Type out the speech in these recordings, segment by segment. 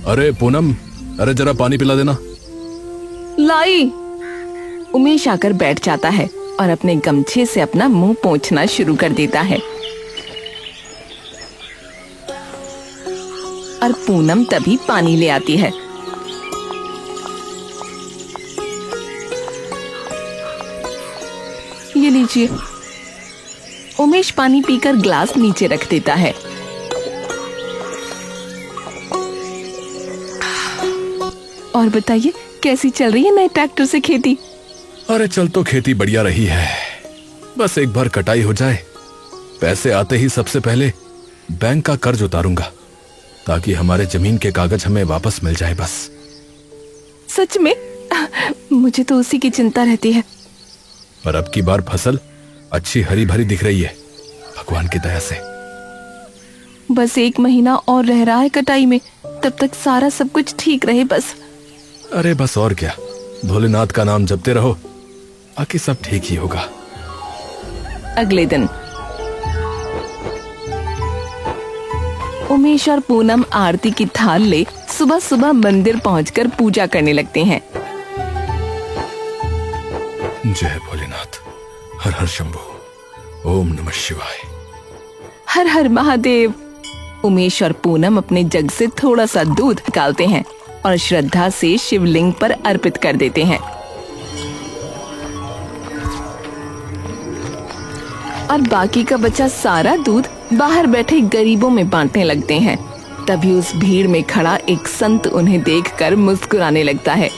अरे पूनम, अरे जरा पानी पिला देना। लाई। उमेश आकर बैठ जाता है और अपने गमछे से अपना मुंह पोंछना शुरू कर देता है और पूनम तभी पानी ले आती है। ये लीजिए। उमेश पानी पीकर ग्लास नीचे रख देता है। और बताइए कैसी चल रही है नए ट्रैक्टर से खेती? अरे चल तो खेती बढ़िया रही है, बस एक बार कटाई हो जाए, पैसे आते ही सबसे पहले बैंक का कर्ज उतारूंगा ताकि हमारे जमीन के कागज हमें वापस मिल जाए बस। सच में? मुझे तो उसी की चिंता रहती है। पर अब की बार फसल अच्छी हरी भरी दिख रही है भगवान की दया से। बस 1 महीना और रह रहा है कटाई में, तब तक सारा सब कुछ ठीक रहे बस। अरे बस और क्या, भोलेनाथ का नाम जपते रहो, बाकी सब ठीक ही होगा। अगले दिन उमेश और पूनम आरती की थाल ले सुबह सुबह मंदिर पहुंचकर पूजा करने लगते हैं। जय भोलेनाथ, हर हर शंभू, ओम नमः शिवाय। हर हर महादेव। उमेश और पूनम अपने जग से थोड़ा सा दूध निकालते हैं और श्रद्धा से शिवलिंग पर अर्पित कर देते हैं और बाकी का बचा सारा दूध बाहर बैठे गरीबों में बांटने लगते हैं। तभी उस भीड़ में खड़ा एक संत उन्हें देखकर मुस्कुराने लगता है।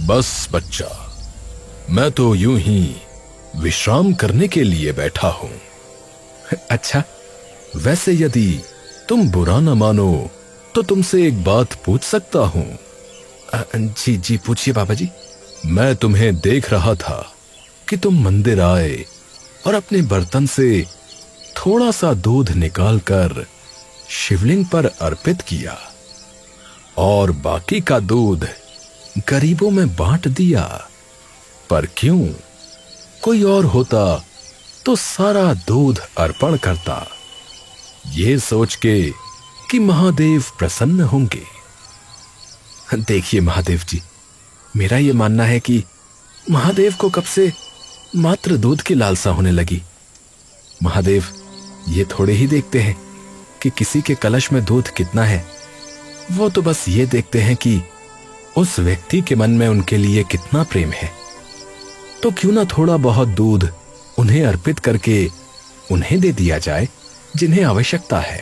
बस बच्चा, मैं तो यूं ही विश्राम करने के लिए बैठा हूं। अच्छा, वैसे यदि तुम बुरा न मानो तो तुमसे एक बात पूछ सकता हूं? जी जी पूछिए बाबा जी। मैं तुम्हें देख रहा था कि तुम मंदिर आए और अपने बर्तन से थोड़ा सा दूध निकालकर शिवलिंग पर अर्पित किया और बाकी का दूध गरीबों में बांट दिया। पर क्यों? कोई और होता तो सारा दूध अर्पण करता, ये सोच के कि महादेव प्रसन्न होंगे। देखिए महादेव जी, मेरा ये मानना है कि महादेव को कब से मात्र दूध की लालसा होने लगी। महादेव ये थोड़े ही देखते हैं कि किसी के कलश में दूध कितना है, वो तो बस ये देखते हैं कि उस व्यक्ति के मन में उनके लिए कितना प्रेम है। तो क्यों ना थोड़ा बहुत दूध उन्हें अर्पित करके उन्हें दे दिया जाए जिन्हें आवश्यकता है।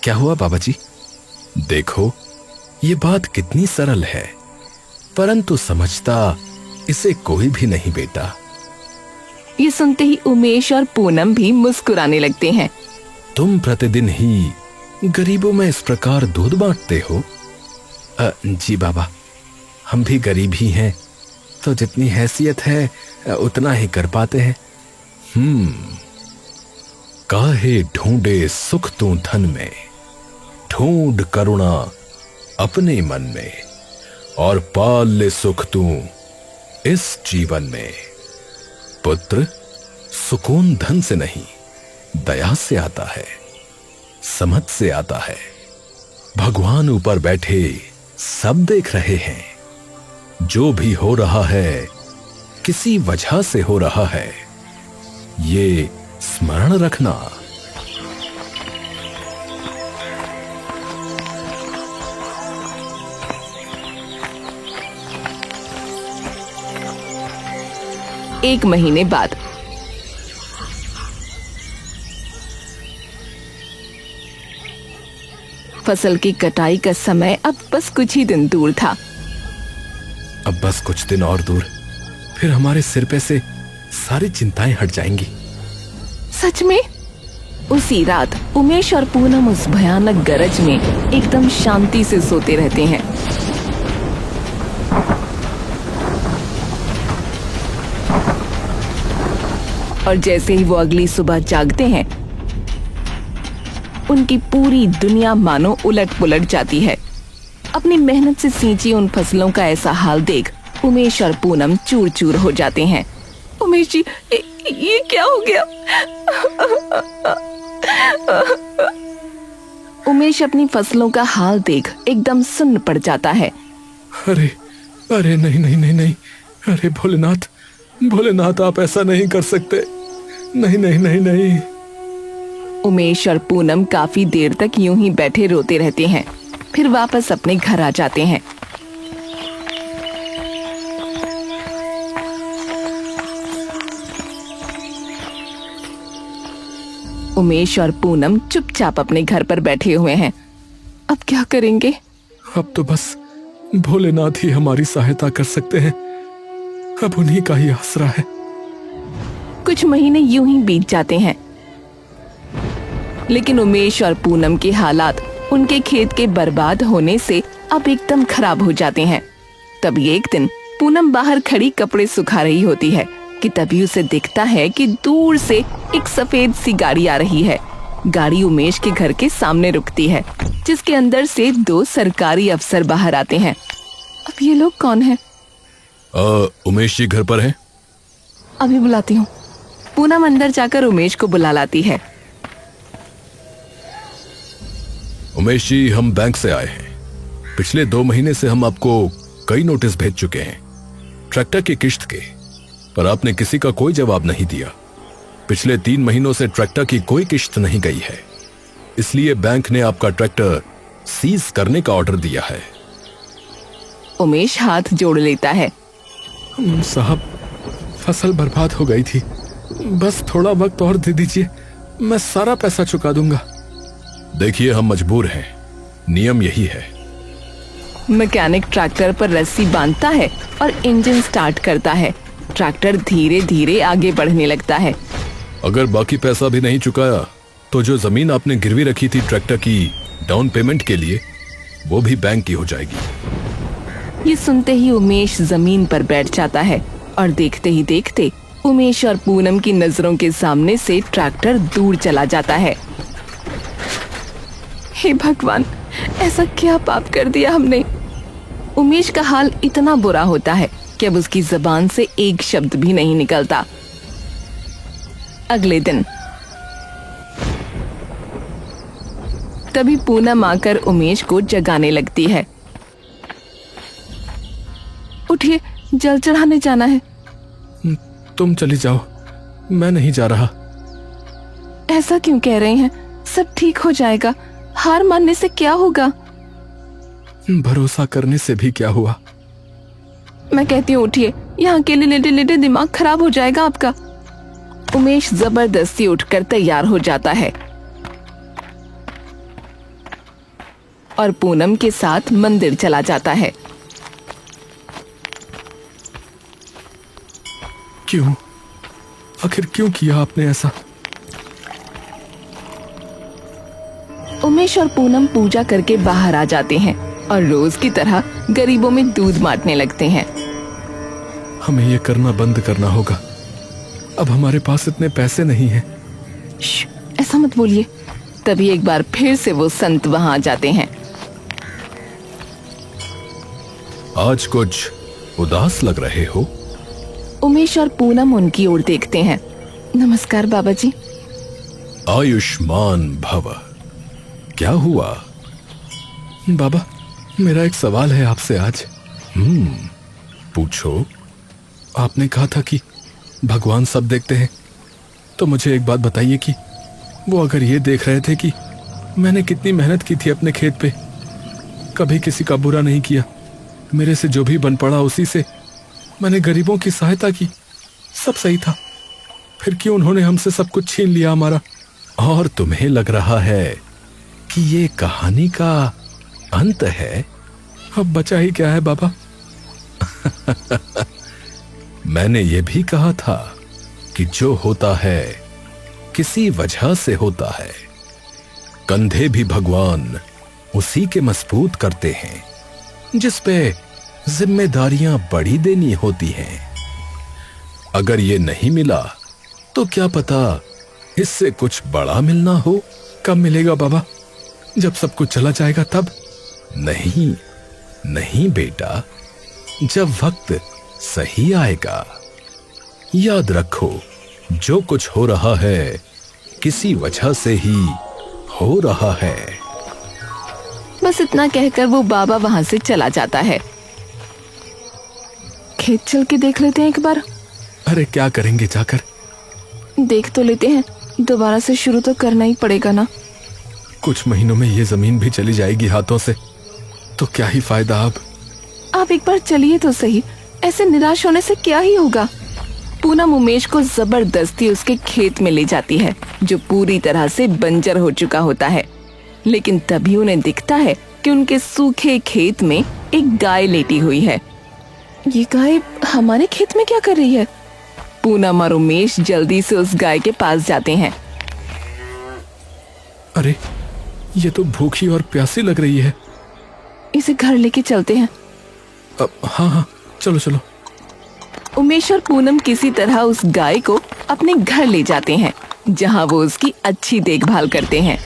क्या हुआ बाबा जी? देखो, ये बात कितनी सरल है, परंतु समझता इसे कोई भी नहीं बेटा। ये सुनते ही उमेश और पूनम भी मुस्कुराने लगते हैं। तुम प्रतिदिन ही गरीबों में इस प्रकार दूध बांटते हो? जी बाबा, हम भी गरीब ही हैं, तो जितनी हैसियत है उतना ही कर पाते हैं। काहे ढूंढे सुख तू धन में, ढूंढ करुणा अपने मन में, और पाल ले सुख तू इस जीवन में। पुत्र, सुकून धन से नहीं, दया से आता है, समझ से आता है। भगवान ऊपर बैठे सब देख रहे हैं। जो भी हो रहा है किसी वजह से हो रहा है, ये स्मरण रखना। एक महीने बाद फसल की कटाई का समय अब बस कुछ ही दिन दूर था। अब बस कुछ दिन और दूर, फिर हमारे सिर पे से सारी चिंताएं हट जाएंगी। सच में? उसी रात उमेश और पूनम उस भयानक गरज में एकदम शांति से सोते रहते हैं। और जैसे ही वो अगली सुबह जागते हैं, उनकी पूरी दुनिया मानो उलट पुलट जाती है। अपनी मेहनत से सींची उन फसलों का ऐसा हाल देख उमेश और पूनम चूर चूर हो जाते हैं। उमेश जी, ये क्या हो गया? उमेश अपनी फसलों का हाल देख एकदम सुन्न पड़ जाता है। अरे अरे नहीं नहीं नहीं नहीं, अरे भोलेनाथ भोलेनाथ, आप ऐसा नहीं कर सकते, नहीं नहीं नहीं नहीं। उमेश और पूनम काफी देर तक यूं ही बैठे रोते रहते हैं, फिर वापस अपने घर आ जाते हैं। उमेश और पूनम चुपचाप अपने घर पर बैठे हुए हैं। अब क्या करेंगे? अब तो बस भोलेनाथ ही हमारी सहायता कर सकते हैं, अब उन्हीं का ही आसरा है। कुछ महीने यूं ही बीत जाते हैं, लेकिन उमेश और पूनम के हालात उनके खेत के बर्बाद होने से अब एकदम खराब हो जाते हैं। तभी एक दिन पूनम बाहर खड़ी कपड़े सुखा रही होती है कि तभी उसे दिखता है कि दूर से एक सफेद सी गाड़ी आ रही है। गाड़ी उमेश के घर के सामने रुकती है, जिसके अंदर से 2 सरकारी अफसर बाहर आते हैं। अब ये लोग कौन हैं? उमेश जी घर पर हैं? अभी बुलाती हूँ। पूनम अंदर जाकर उमेश को बुला लाती है। उमेश जी, हम बैंक से आए हैं। पिछले 2 महीने से हम आपको कई नोटिस भेज चुके हैं ट्रैक्टर की किश्त के, पर आपने किसी का कोई जवाब नहीं दिया। पिछले 3 महीनों से ट्रैक्टर की कोई किश्त नहीं गई है, इसलिए बैंक ने आपका ट्रैक्टर सीज करने का ऑर्डर दिया है। उमेश हाथ जोड़ लेता है। साहब, फसल बर्बाद हो गई थी, बस थोड़ा वक्त और दे दीजिए, मैं सारा पैसा चुका दूंगा। देखिए, हम मजबूर हैं, नियम यही है। मैकेनिक ट्रैक्टर पर रस्सी बांधता है और इंजन स्टार्ट करता है। ट्रैक्टर धीरे धीरे आगे बढ़ने लगता है। अगर बाकी पैसा भी नहीं चुकाया तो जो जमीन आपने गिरवी रखी थी ट्रैक्टर की डाउन पेमेंट के लिए, वो भी बैंक की हो जाएगी। ये सुनते ही उमेश जमीन पर बैठ जाता है और देखते ही देखते उमेश और पूनम की नजरों के सामने से ट्रैक्टर दूर चला जाता है। हे भगवान, ऐसा क्या पाप कर दिया हमने? उमेश का हाल इतना बुरा होता है कि अब उसकी जबान से एक शब्द भी नहीं निकलता। अगले दिन तभी पूनम आकर उमेश को जगाने लगती है। उठिए, जल चढ़ाने जाना है। तुम चली जाओ, मैं नहीं जा रहा। ऐसा क्यों कह रहे हैं? सब ठीक हो जाएगा, हार मानने से क्या होगा? भरोसा करने से भी क्या हुआ? मैं कहती हूँ उठिए, यहाँ अकेले लेटे लेटे दिमाग खराब हो जाएगा आपका। उमेश जबरदस्ती उठकर तैयार हो जाता है और पूनम के साथ मंदिर चला जाता है। क्यों? आखिर क्यों किया आपने ऐसा? उमेश और पूनम पूजा करके बाहर आ जाते हैं और रोज की तरह गरीबों में दूध बांटने लगते हैं। हमें ये करना बंद करना होगा, अब हमारे पास इतने पैसे नहीं हैं। ऐसा मत बोलिए। तभी एक बार फिर से वो संत वहां आ जाते हैं। आज कुछ उदास लग रहे हो। उमेश और पूनम उनकी ओर देखते हैं। नमस्कार बाबा जी। आयुष्मान भव। क्या हुआ? बाबा, मेरा एक सवाल है आपसे आज। पूछो। आपने कहा था कि भगवान सब देखते हैं, तो मुझे एक बात बताइए कि वो अगर ये देख रहे थे कि मैंने कितनी मेहनत की थी अपने खेत पे, कभी किसी का बुरा नहीं किया, मेरे से जो भी बन पड़ा उसी से मैंने गरीबों की सहायता की, सब सही था, फिर क्यों उन्होंने हमसे सब कुछ छीन लिया हमारा? और तुम्हें लग रहा है कि ये कहानी का अंत है? अब बचा ही क्या है बाबा? मैंने ये भी कहा था कि जो होता है किसी वजह से होता है। कंधे भी भगवान उसी के मजबूत करते हैं जिस पे जिम्मेदारियां बड़ी देनी होती हैं। अगर ये नहीं मिला तो क्या पता इससे कुछ बड़ा मिलना हो। कब मिलेगा बाबा? जब सब कुछ चला जाएगा तब? नहीं नहीं बेटा, जब वक्त सही आएगा। याद रखो, जो कुछ हो रहा है किसी वजह से ही हो रहा है। बस इतना कहकर वो बाबा वहां से चला जाता है। खेत चल के देख लेते हैं एक बार। अरे क्या करेंगे जाकर? देख तो लेते हैं, दोबारा से शुरू तो करना ही पड़ेगा ना। कुछ महीनों में ये जमीन भी चली जाएगी हाथों से, तो क्या ही फायदा। अब आप एक बार चलिए तो सही, ऐसे निराश होने से क्या ही होगा। पूनम उमेश को जबरदस्ती उसके खेत में ले जाती है जो पूरी तरह से बंजर हो चुका होता है। लेकिन तभी उन्हें दिखता है कि उनके सूखे खेत में एक गाय लेटी हुई है। ये गाय हमारे खेत में क्या कर रही है? पूनम और उमेश जल्दी से उस गाय के पास जाते हैं। अरे ये तो भूखी और प्यासी लग रही है। इसे घर लेके चलते हैं। हाँ हाँ चलो चलो। उमेश और पूनम किसी तरह उस गाय को अपने घर ले जाते हैं जहां वो उसकी अच्छी देखभाल करते हैं।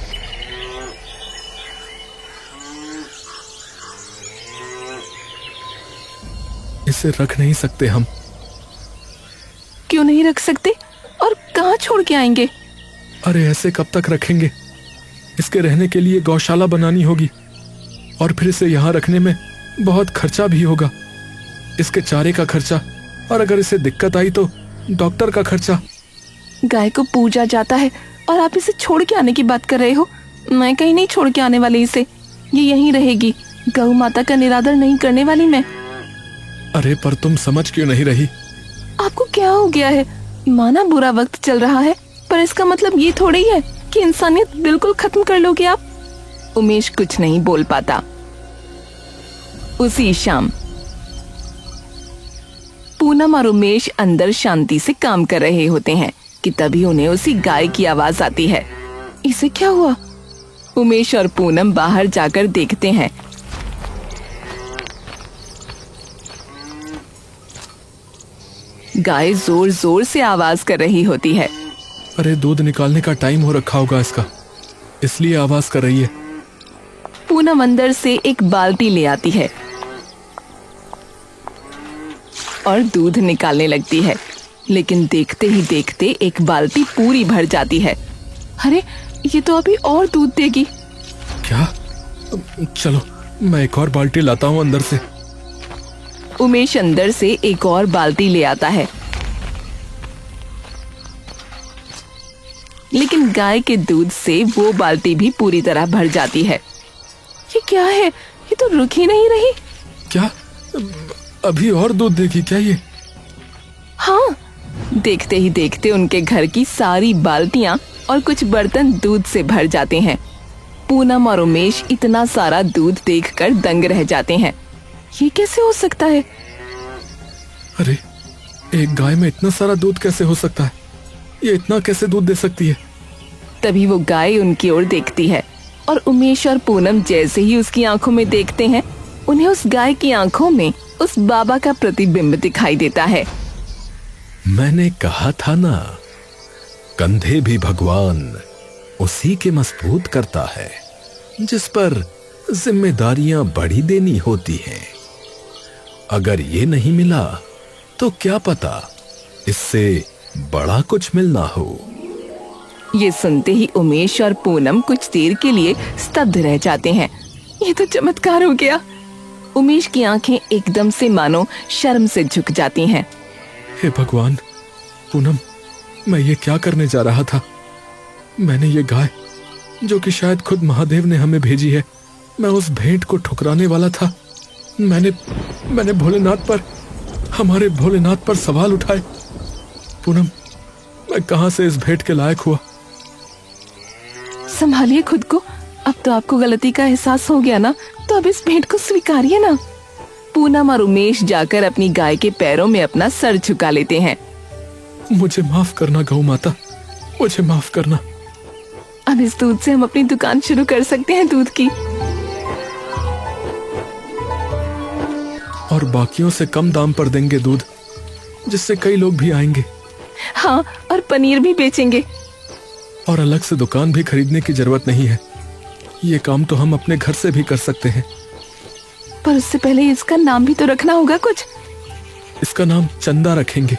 इसे रख नहीं सकते हम। क्यों नहीं रख सकते? और कहाँ छोड़ के आएंगे? अरे ऐसे कब तक रखेंगे? इसके रहने के लिए गौशाला बनानी होगी और फिर इसे यहाँ रखने में बहुत खर्चा भी होगा। इसके चारे का खर्चा, और अगर इसे दिक्कत आई तो डॉक्टर का खर्चा। गाय को पूजा जाता है और आप इसे छोड़ के आने की बात कर रहे हो? मैं कहीं नहीं छोड़ के आने वाली इसे, ये यहीं रहेगी। गौ माता का निरादर नहीं करने वाली मैं। अरे पर तुम समझ क्यों नहीं रही? आपको क्या हो गया है? माना बुरा वक्त चल रहा है, पर इसका मतलब ये थोड़ी है कि इंसानियत बिल्कुल खत्म कर लोगे आप। उमेश कुछ नहीं बोल पाता। उसी शाम पूनम और उमेश अंदर शांति से काम कर रहे होते हैं कि तभी उन्हें उसी गाय की आवाज आती है। इसे क्या हुआ? उमेश और पूनम बाहर जाकर देखते हैं। गाय जोर जोर से आवाज कर रही होती है। अरे दूध निकालने का टाइम हो रखा होगा इसका, इसलिए आवाज कर रही है। पूनम अंदर से एक बाल्टी ले आती है और दूध निकालने लगती है, लेकिन देखते ही देखते एक बाल्टी पूरी भर जाती है। अरे ये तो अभी और दूध देगी। क्या? चलो मैं एक और बाल्टी लाता हूँ अंदर से। उमेश अंदर से एक और बाल्टी ले आता है, लेकिन गाय के दूध से वो बाल्टी भी पूरी तरह भर जाती है। ये क्या है? ये तो रुक ही नहीं रही। क्या अभी और दूध देगी क्या ये? हाँ, देखते ही देखते उनके घर की सारी बाल्टियां और कुछ बर्तन दूध से भर जाते हैं। पूनम और उमेश इतना सारा दूध देखकर दंग रह जाते हैं। ये कैसे हो सकता है? अरे एक गाय में इतना सारा दूध कैसे हो सकता है? ये इतना कैसे दूध दे सकती है? तभी वो गाय उनकी ओर देखती है और उमेश और पूनम जैसे ही उसकी आंखों में देखते हैं, उन्हें उस गाय की आंखों में उस बाबा का प्रतिबिंब दिखाई देता है। मैंने कहा था ना, कंधे भी भगवान उसी के मजबूत करता है जिस पर जिम्मेदारियां बड़ी देनी होती हैं। अगर ये नहीं मिला तो क्या पता इससे बड़ा कुछ मिलना हो। ये सुनते ही उमेश और पूनम कुछ देर के लिए स्तब्ध रह जाते हैं। ये तो चमत्कार हो गया। उमेश की आंखें एकदम से मानो शर्म से झुक जाती हैं। हे भगवान, पूनम, मैं ये क्या करने जा रहा था? मैंने ये गाय, जो कि शायद खुद महादेव ने हमें भेजी है, मैं उस भेंट को ठुकराने वाला था। मैंने भोलेनाथ पर, हमारे भोलेनाथ पर सवाल उठाए। पूनम, मैं कहां से इस भेंट के लायक हुआ? संभालिए खुद को। अब तो आपको गलती का एहसास हो गया ना, तो अब इस भेंट को स्वीकारिए ना। पूनम और उमेश जाकर अपनी गाय के पैरों में अपना सर झुका लेते हैं। मुझे माफ करना गौ माता, मुझे माफ करना। अब इस दूध से हम अपनी दुकान शुरू कर सकते हैं, दूध की। और बाकियों से कम दाम पर देंगे दूध, जिससे कई लोग भी आएंगे। हाँ, और पनीर भी बेचेंगे। और अलग से दुकान भी खरीदने की जरूरत नहीं है। ये काम तो हम अपने घर से भी कर सकते हैं। पर उससे पहले इसका नाम भी तो रखना होगा कुछ। इसका नाम चंदा रखेंगे।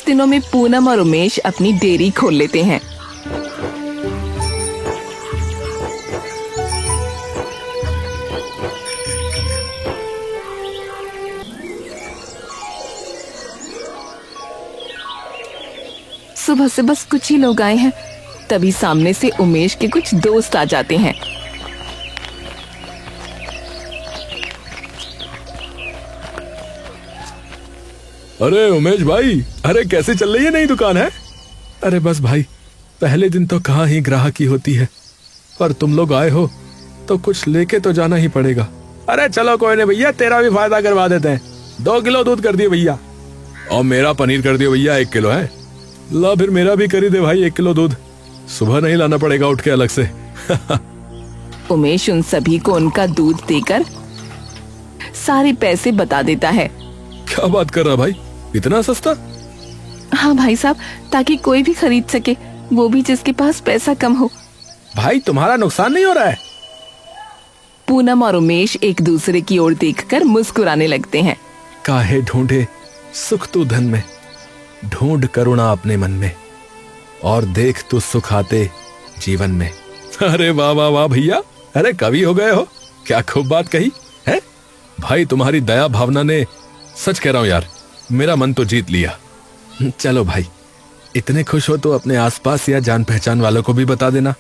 कुछ दिनों में पूनम और उमेश अपनी डेयरी खोल लेते हैं। सुबह से बस कुछ ही लोग आए हैं, तभी सामने से उमेश के कुछ दोस्त आ जाते हैं। अरे उमेश भाई, अरे कैसे चल रही है नई दुकान है? अरे बस भाई, पहले दिन तो कहाँ ही ग्राहकी होती है, पर तुम लोग आए हो तो कुछ लेके तो जाना ही पड़ेगा। अरे चलो कोई नहीं भैया, तेरा भी फायदा करवा देते हैं। 2 किलो दूध कर दिए भैया। और मेरा पनीर कर दियो भैया, 1 किलो है। ला फिर मेरा भी कर ही दे भाई, 1 किलो दूध। सुबह नहीं लाना पड़ेगा उठ के अलग से। उमेश उन सभी को उनका दूध देकर सारे पैसे बता देता है। क्या बात कर रहा भाई, इतना सस्ता? हाँ भाई साहब, ताकि कोई भी खरीद सके, वो भी जिसके पास पैसा कम हो। भाई तुम्हारा नुकसान नहीं हो रहा है? पूनम और उमेश एक दूसरे की ओर देखकर मुस्कुराने लगते हैं। काहे ढूंढे सुख तू धन में, ढूंढ करुणा अपने मन में, और देख तू सुख आते जीवन में। अरे वाह वाह वाह भैया, अरे कवि हो गए हो, क्या खूब बात कही है भाई। तुम्हारी दया भावना ने, सच कह रहा हूं यार, मेरा मन तो जीत लिया। चलो भाई, इतने खुश हो तो अपने आसपास या जान पहचान वालों को भी बता देना।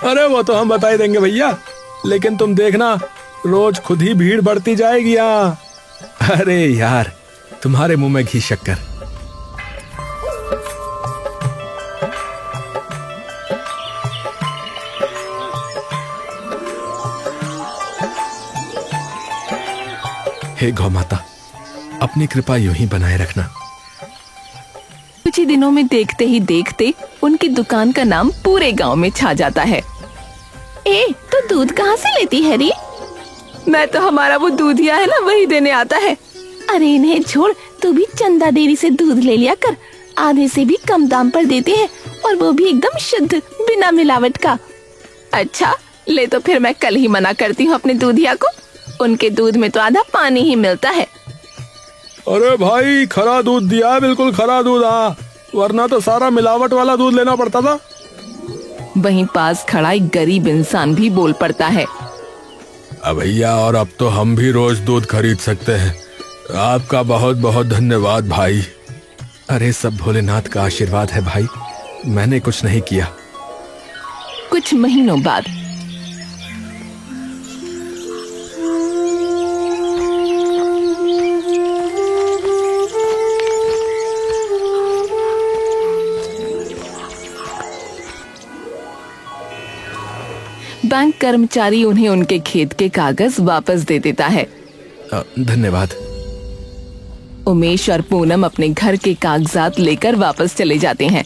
अरे वो तो हम बता ही देंगे भैया, लेकिन तुम देखना रोज खुद ही भीड़ बढ़ती जाएगी यहाँ। अरे यार, तुम्हारे मुंह में घी शक्कर। हे गौ माता, अपनी कृपा यूं ही बनाए रखना। कुछ ही दिनों में देखते ही देखते उनकी दुकान का नाम पूरे गांव में छा जाता है। तो दूध कहाँ से लेती है रे? मैं तो हमारा वो दूधिया है ना, वही देने आता है। अरे इन्हें छोड़, तू भी चंदा डेयरी से दूध ले लिया कर, आधे से भी कम दाम पर देते हैं, और वो भी एकदम शुद्ध, बिना मिलावट का। अच्छा ले, तो फिर मैं कल ही मना करती हूँ अपने दूधिया को। उनके दूध में तो आधा पानी ही मिलता है। अरे भाई, खरा दूध दिया है, बिल्कुल खरा दूध। वरना तो सारा मिलावट वाला दूध लेना पड़ता था। वहीं पास खड़ा एक गरीब इंसान भी बोल पड़ता है। अब भैया, और अब तो हम भी रोज दूध खरीद सकते हैं। आपका बहुत बहुत धन्यवाद भाई। अरे सब भोलेनाथ का आशीर्वाद है भाई, मैंने कुछ नहीं किया। कुछ महीनों बाद बैंक कर्मचारी उन्हें उनके खेत के कागज वापस दे देता है। धन्यवाद। उमेश और पूनम अपने घर के कागजात लेकर वापस चले जाते हैं।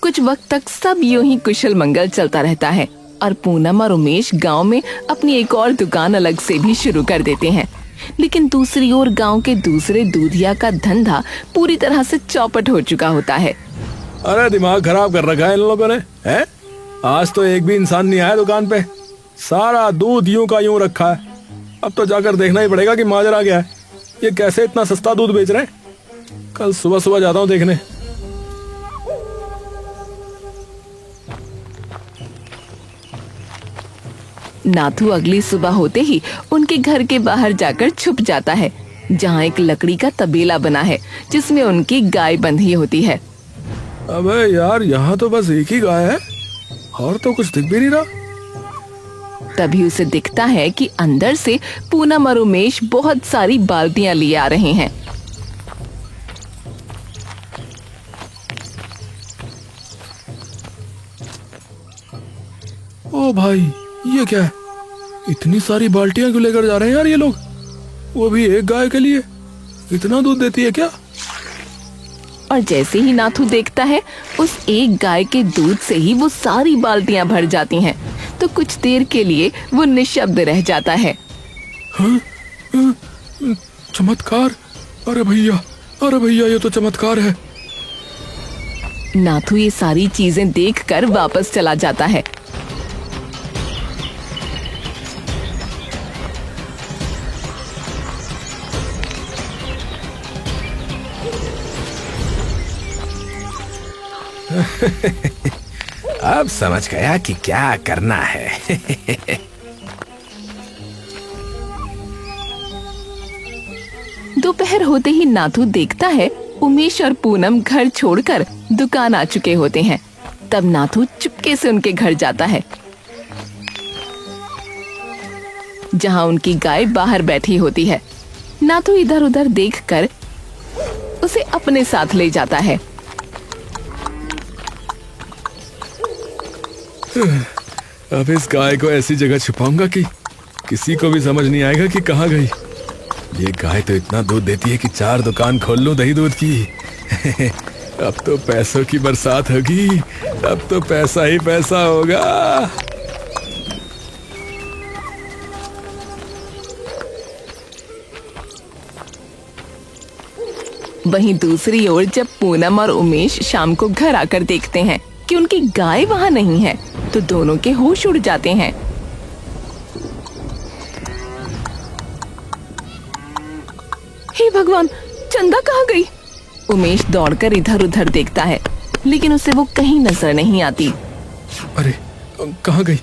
कुछ वक्त तक सब यूं ही कुशल मंगल चलता रहता है, और पूनम और उमेश गांव में अपनी एक और दुकान अलग से भी शुरू कर देते हैं। लेकिन दूसरी ओर गांव के दूसरे दूधिया का धंधा पूरी तरह से चौपट हो चुका होता है। अरे दिमाग खराब कर रखा है इन लोगों ने, हैं? आज तो एक भी इंसान नहीं आया दुकान पे, सारा दूध यूं का यूं रखा है। अब तो जाकर देखना ही पड़ेगा कि माजरा क्या है, ये कैसे इतना सस्ता दूध बेच रहे हैं। कल सुबह सुबह जाता हूँ देखने। नाथू अगली सुबह होते ही उनके घर के बाहर जाकर छुप जाता है, जहाँ एक लकड़ी का तबेला बना है जिसमें उनकी गाय बंधी होती है। अबे यार, यहाँ तो बस एक ही गाय है, और तो कुछ दिख भी नहीं रहा। तभी उसे दिखता है कि अंदर से पूनम और उमेश बहुत सारी बाल्टियां लिए आ रहे हैं। ओ भाई, ये क्या है? इतनी सारी बाल्टियां क्यों लेकर जा रहे हैं यार ये लोग? वो भी एक गाय के लिए? इतना दूध देती है क्या? और जैसे ही नाथू देखता है, उस एक गाय के दूध से ही वो सारी बाल्टियां भर जाती हैं, तो कुछ देर के लिए वो निशब्द रह जाता है। हाँ? चमत्कार! अरे भैया, ये तो चमत्कार है। नाथू ये सारी चीजें देखकर वापस चला जाता है। अब समझ गया कि क्या करना है। दोपहर होते ही नाथू देखता है उमेश और पूनम घर छोड़कर दुकान आ चुके होते हैं। तब नाथू चुपके से उनके घर जाता है, जहां उनकी गाय बाहर बैठी होती है। नाथू इधर उधर देखकर उसे अपने साथ ले जाता है। अब इस गाय को ऐसी जगह छुपाऊंगा कि किसी को भी समझ नहीं आएगा कि कहाँ गई। ये गाय तो इतना दूध देती है कि 4 दुकान खोल लूं दही दूध की। अब तो पैसों की बरसात होगी, अब तो पैसा ही पैसा होगा। वहीं दूसरी ओर जब पूनम और उमेश शाम को घर आकर देखते हैं कि उनकी गाय वहां नहीं है, तो दोनों के होश उड़ जाते हैं। हे भगवान, चंदा कहाँ गई? उमेश दौड़कर इधर उधर देखता है, लेकिन उसे वो कहीं नजर नहीं आती। अरे कहाँ गई?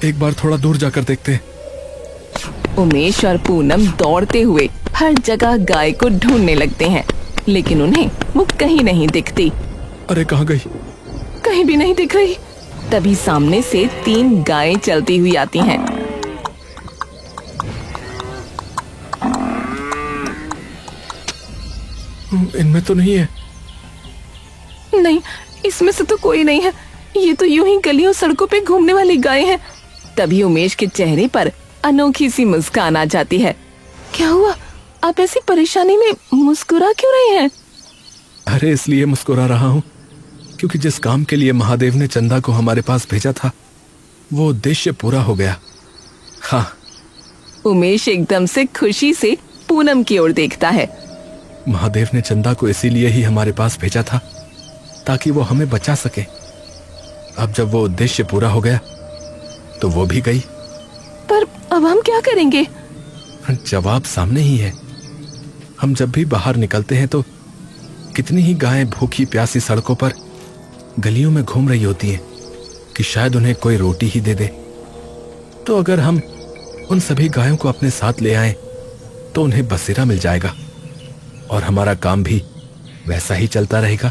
एक बार थोड़ा दूर जाकर देखते हैं। उमेश और पूनम दौड़ते हुए हर जगह गाय को ढूंढने लगते हैं, लेकिन उन्हें वो कहीं नहीं दिखती। अरे कहाँ गई? कहीं भी नहीं दिख रही। तभी सामने से 3 गायें चलती हुई आती हैं। इनमें तो नहीं है। नहीं, इसमें से तो कोई नहीं है। ये तो यूं ही गलियों सड़कों पे घूमने वाली गायें हैं। तभी उमेश के चेहरे पर अनोखी सी मुस्कान आ जाती है। क्या हुआ? आप ऐसी परेशानी में मुस्कुरा क्यों रहे हैं? अरे इसलिए मुस्कुरा रहा हूँ क्योंकि जिस काम के लिए महादेव ने चंदा को हमारे पास भेजा था, वो उद्देश्य पूरा हो गया। हाँ। उमेश एकदम से खुशी से पूनम की ओर देखता है। महादेव ने चंदा को इसीलिए ही हमारे पास भेजा था ताकि वो हमें बचा सके। अब जब वो उद्देश्य पूरा हो गया तो वो भी गई। पर अब हम क्या करेंगे? जवाब सामने ही है। हम जब भी बाहर निकलते हैं तो कितनी ही गायें भूखी प्यासी सड़कों पर गलियों में घूम रही होती हैं कि शायद उन्हें कोई रोटी ही दे दे। तो अगर हम उन सभी गायों को अपने साथ ले आएं तो उन्हें बसेरा मिल जाएगा और हमारा काम भी वैसा ही चलता रहेगा,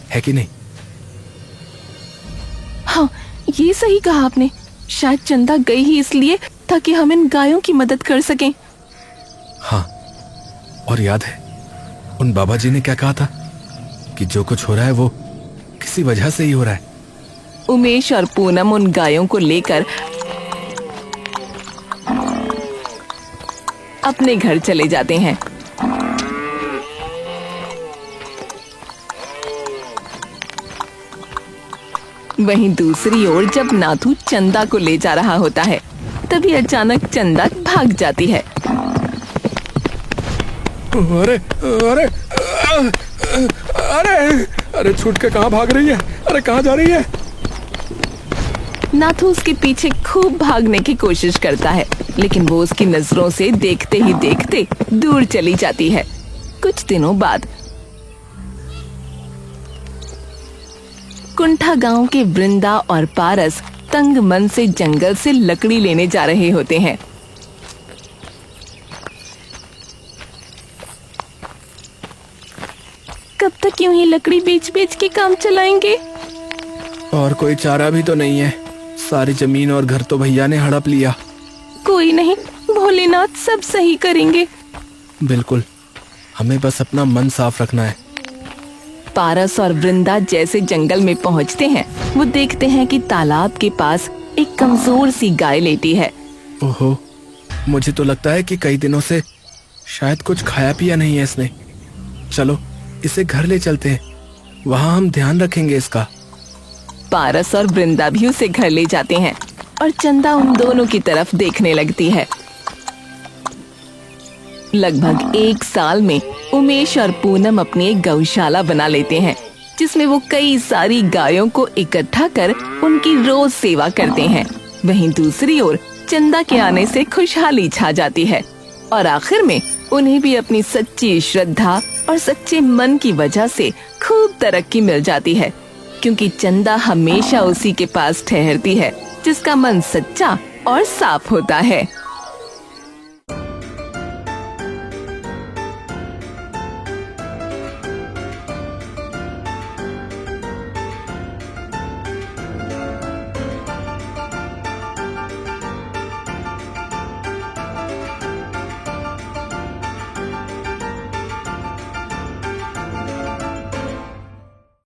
है कि नहीं? हाँ, ये सही कहा आपने। शायद चंदा गई ही इसलिए ताकि हम इन गायों की मदद कर सकें। हाँ, और याद है उन बाबा जी ने क्या कहा था कि जो कुछ हो रहा है वो किसी वजह से ही हो रहा है। उमेश और पूनम उन गायों को लेकर अपने घर चले जाते हैं। वहीं दूसरी ओर जब नाथू चंदा को ले जा रहा होता है, तभी अचानक चंदा भाग जाती है। अरे अरे अरे अरे छूट के कहाँ भाग रही है? अरे कहाँ जा रही है? नाथू उसके पीछे खूब भागने की कोशिश करता है, लेकिन वो उसकी नजरों से देखते ही देखते दूर चली जाती है। कुछ दिनों बाद कुंठा गांव के वृंदा और पारस तंग मन से जंगल से लकड़ी लेने जा रहे होते हैं। कब तक यूं ही लकड़ी बेच बेच के काम चलाएंगे? और कोई चारा भी तो नहीं है। सारी जमीन और घर तो भैया ने हड़प लिया। कोई नहीं, भोलेनाथ सब सही करेंगे। बिल्कुल, हमें बस अपना मन साफ रखना है। पारस और वृंदा जैसे जंगल में पहुंचते हैं, वो देखते हैं कि तालाब के पास एक कमजोर सी गाय लेटी है। ओहो, मुझे तो लगता है कि कई दिनों से शायद कुछ खाया पिया नहीं है इसने। चलो इसे घर ले चलते हैं, वहाँ हम ध्यान रखेंगे इसका। पारस और वृंदा भी उसे घर ले जाते हैं और चंदा उन दोनों की तरफ देखने लगती है। लगभग 1 साल में उमेश और पूनम अपनी एक गौशाला बना लेते हैं, जिसमें वो कई सारी गायों को इकट्ठा कर उनकी रोज सेवा करते हैं। वहीं दूसरी ओर चंदा के आने से खुशहाली छा जाती है और आखिर में उन्हें भी अपनी सच्ची श्रद्धा और सच्चे मन की वजह से खूब तरक्की मिल जाती है। क्योंकि चंदा हमेशा उसी के पास ठहरती है जिसका मन सच्चा और साफ होता है।